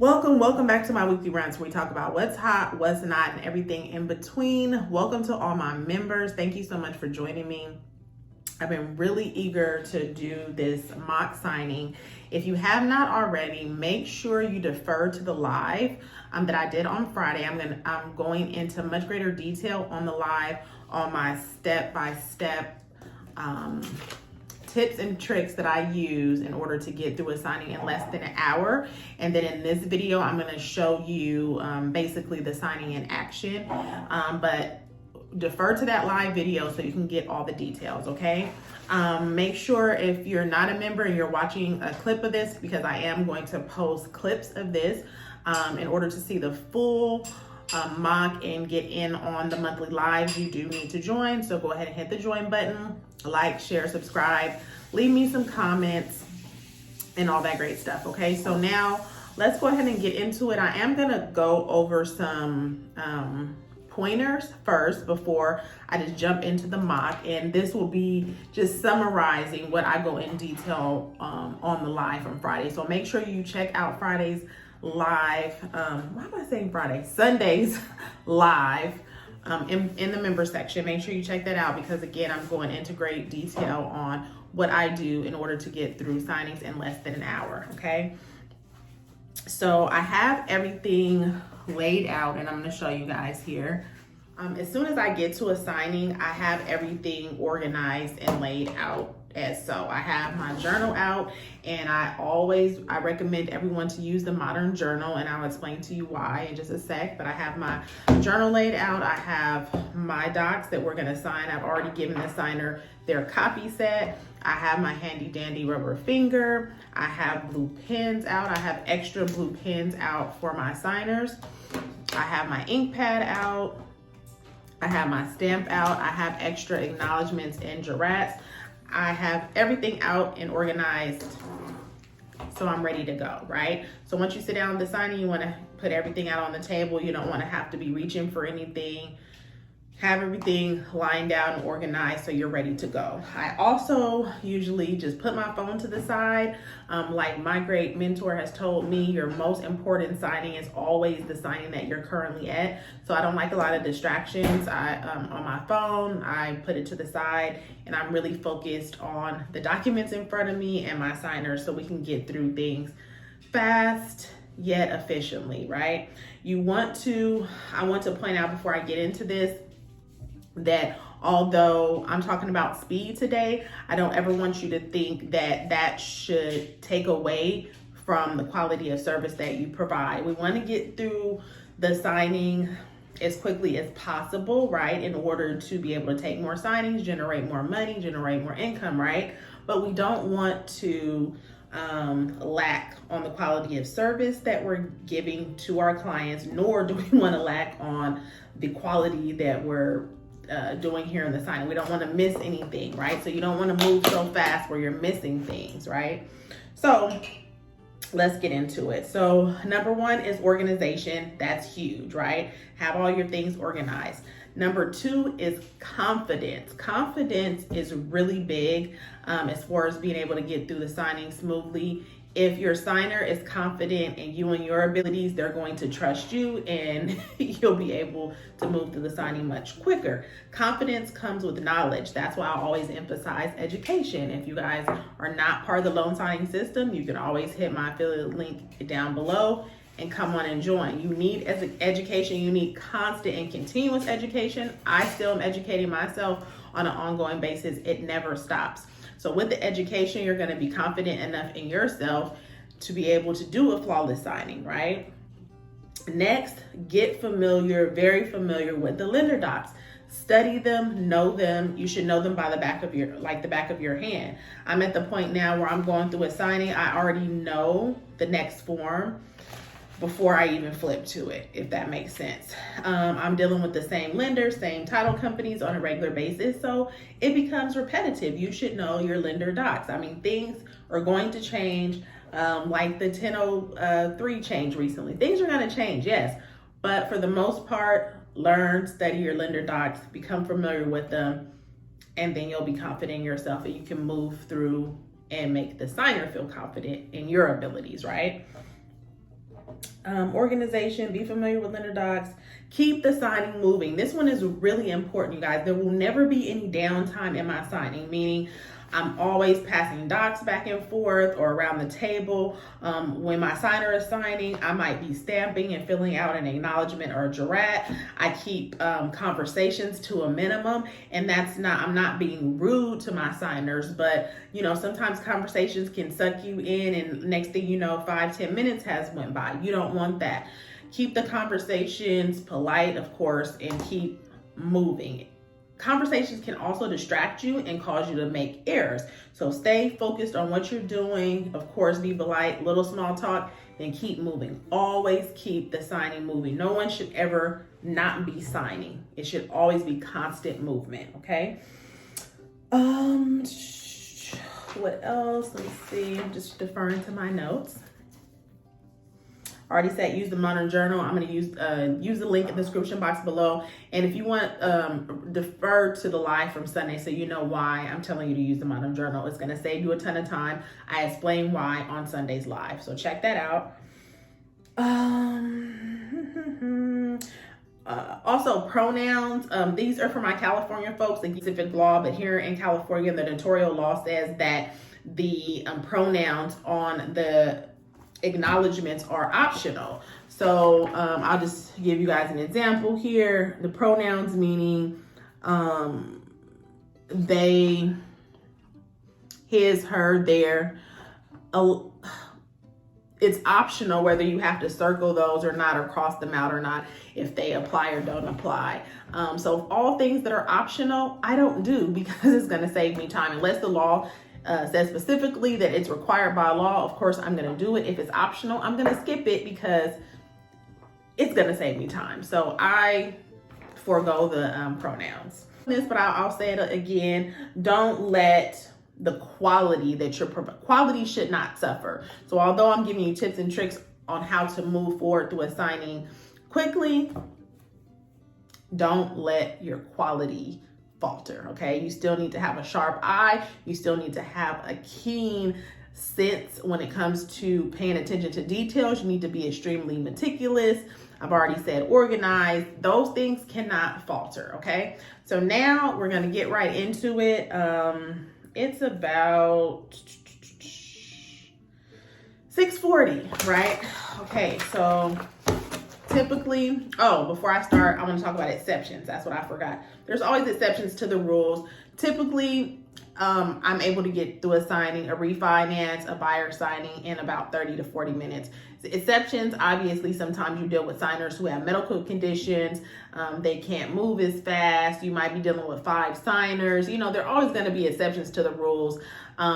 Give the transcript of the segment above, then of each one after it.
Welcome back to my weekly rants where we talk about what's hot, what's not, and everything in between. Welcome to all my members. Thank you so much for joining me. I've been really eager to do this mock signing. If you have not already, make sure you defer to the live that I did on Friday. I'm going into much greater detail on the live on my step-by-step tips and tricks that I use in order to get through a signing in less than an hour. And then in this video, I'm going to show you basically the signing in action. But defer to that live video so you can get all the details, okay? Make sure if you're not a member and you're watching a clip of this, because I am going to post clips of this in order to see the full mock and get in on the monthly lives, you do need to join. So go ahead and hit the join button, like, share, subscribe, leave me some comments and all that great stuff. Okay, so now let's go ahead and get into it. I am gonna go over some pointers first before I just jump into the mock, and this will be just summarizing what I go in detail on the live from Friday. So make sure you check out Friday's live. Why am I saying Friday? Sunday's live in the member section. Make sure you check that out because again, I'm going into great detail on what I do in order to get through signings in less than an hour. Okay. So I have everything laid out and I'm going to show you guys here. As soon as I get to a signing, I have everything organized and laid out as so. I have my journal out and I recommend everyone to use the modern journal, and I'll explain to you why in just a sec. But I have my journal laid out. I have my docs that we're going to sign. I've already given the signer their copy set. I have my handy dandy rubber finger. I have blue pens out. I have extra blue pens out for my signers. I have my ink pad out. I have my stamp out. I have extra acknowledgements and jurats. I have everything out and organized, so I'm ready to go, right? So once you sit down with the signing, you want to put everything out on the table. You don't want to have to be reaching for anything. Have everything lined out and organized so you're ready to go. I also usually just put my phone to the side. Like my great mentor has told me, your most important signing is always the signing that you're currently at. So I don't like a lot of distractions. On my phone, I put it to the side and I'm really focused on the documents in front of me and my signers so we can get through things fast yet efficiently, right? I want to point out before I get into this, that although I'm talking about speed today, I don't ever want you to think that that should take away from the quality of service that you provide. We want to get through the signing as quickly as possible, right? In order to be able to take more signings, generate more money, generate more income, right? But we don't want to lack on the quality of service that we're giving to our clients, nor do we want to lack on the quality that we're doing here in the signing. We don't want to miss anything, right? So you don't want to move so fast where you're missing things, right? So let's get into it. So number one is organization. That's huge, right? Have all your things organized. Number two is confidence. Confidence is really big as far as being able to get through the signing smoothly. If your signer is confident in you and your abilities, they're going to trust you and you'll be able to move through the signing much quicker. Confidence comes with knowledge. That's why I always emphasize education. If you guys are not part of the loan signing system, you can always hit my affiliate link down below and come on and join. You need education. You need constant and continuous education. I still am educating myself on an ongoing basis. It never stops. So with the education, you're going to be confident enough in yourself to be able to do a flawless signing, right? Next, get familiar, very familiar with the lender docs. Study them, know them. You should know them by the back of your hand. I'm at the point now where I'm going through a signing. I already know the next form before I even flip to it, if that makes sense. I'm dealing with the same lenders, same title companies on a regular basis, so it becomes repetitive. You should know your lender docs. I mean, things are going to change, like the 1003 change recently. Things are gonna change, yes, but for the most part, learn, study your lender docs, become familiar with them, and then you'll be confident in yourself and you can move through and make the signer feel confident in your abilities, right? Organization, be familiar with lender docs, keep the signing moving. This one is really important, you guys. There will never be any downtime in my signing, meaning I'm always passing docs back and forth or around the table. When my signer is signing, I might be stamping and filling out an acknowledgement or a jurat. I keep conversations to a minimum, and I'm not being rude to my signers, but you know, sometimes conversations can suck you in, and next thing you know, 5-10 minutes has went by. You don't want that. Keep the conversations polite, of course, and keep moving. Conversations can also distract you and cause you to make errors. So stay focused on what you're doing. Of course, be polite, little small talk, then keep moving. Always keep the signing moving. No one should ever not be signing. It should always be constant movement, okay? What else? Let me see. I'm just deferring to my notes. Already said use the modern journal. I'm going to use the link in the description box below. And if you want defer to the live from Sunday so you know why I'm telling you to use the modern journal, it's going to save you a ton of time. I explain why on Sunday's live, so check that out. Also pronouns. These are for my California folks, the specific law, but here in California, the notarial law says that the pronouns on the acknowledgements are optional. So I'll just give you guys an example here. The pronouns meaning they, his, her, their. It's optional whether you have to circle those or not, or cross them out or not, if they apply or don't apply. So all things that are optional, I don't do, because it's going to save me time. Unless the law says specifically that it's required by law, of course I'm going to do it. If it's optional, I'm going to skip it because it's going to save me time. So I forego the pronouns. But I'll say it again. Don't let the quality that quality should not suffer. So although I'm giving you tips and tricks on how to move forward through a signing quickly, don't let your quality falter, okay? You still need to have a sharp eye. You still need to have a keen sense when it comes to paying attention to details. You need to be extremely meticulous. I've already said organized. Those things cannot falter, okay? So now we're gonna get right into it. It's about 6:40, right? Okay, so typically, before I start, I want to talk about exceptions. That's what I forgot. There's always exceptions to the rules. Typically, I'm able to get through a signing, a refinance, a buyer signing in about 30 to 40 minutes. Exceptions, obviously, sometimes you deal with signers who have medical conditions. They can't move as fast. You might be dealing with 5 signers. You know, there are always going to be exceptions to the rules.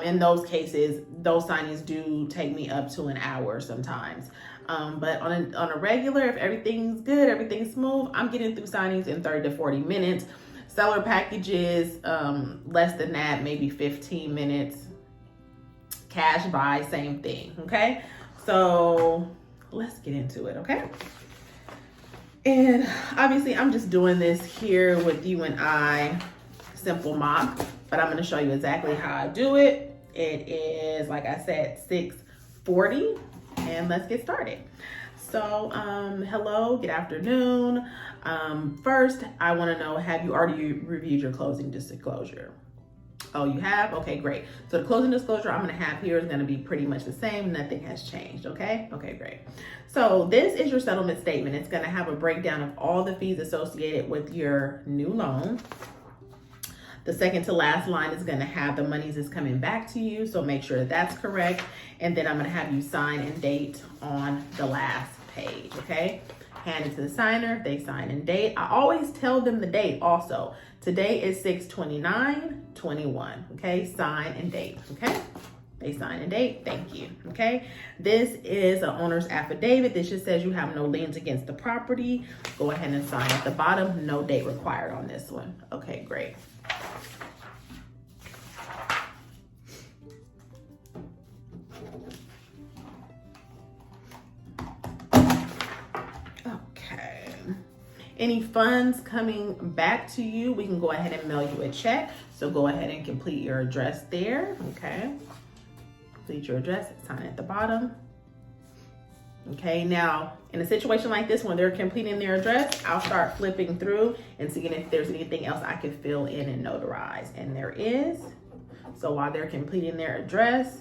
In those cases, those signings do take me up to an hour sometimes. But on a regular, if everything's good, everything's smooth, I'm getting through signings in 30 to 40 minutes. Seller packages, less than that, maybe 15 minutes. Cash buy, same thing, okay? So let's get into it, okay? And obviously I'm just doing this here with you and I, simple mock, but I'm gonna show you exactly how I do it. It is, like I said, 6:40, and let's get started. So hello, good afternoon. First, I wanna know, have you already reviewed your closing disclosure? Oh, you have? Okay, great. So the closing disclosure I'm gonna have here is gonna be pretty much the same. Nothing has changed, okay? Okay, great. So this is your settlement statement. It's gonna have a breakdown of all the fees associated with your new loan. The second to last line is gonna have the monies that's coming back to you, so make sure that that's correct. And then I'm gonna have you sign and date on the last page, okay? Hand it to the signer, they sign and date. I always tell them the date also. Today is 6/29/21, okay? Sign and date, okay? They sign and date, thank you, okay? This is an owner's affidavit. This just says you have no liens against the property. Go ahead and sign at the bottom. No date required on this one. Okay, great. Any funds coming back to you, we can go ahead and mail you a check. So go ahead and complete your address there, okay? Complete your address, sign at the bottom. Okay, now in a situation like this, when they're completing their address, I'll start flipping through and seeing if there's anything else I could fill in and notarize. And there is. So while they're completing their address,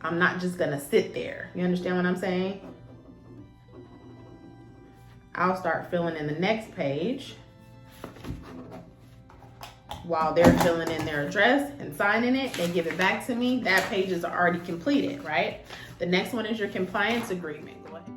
I'm not just gonna sit there. You understand what I'm saying? I'll start filling in the next page. While they're filling in their address and signing it, they give it back to me. That page is already completed, right? The next one is your compliance agreement. Go ahead.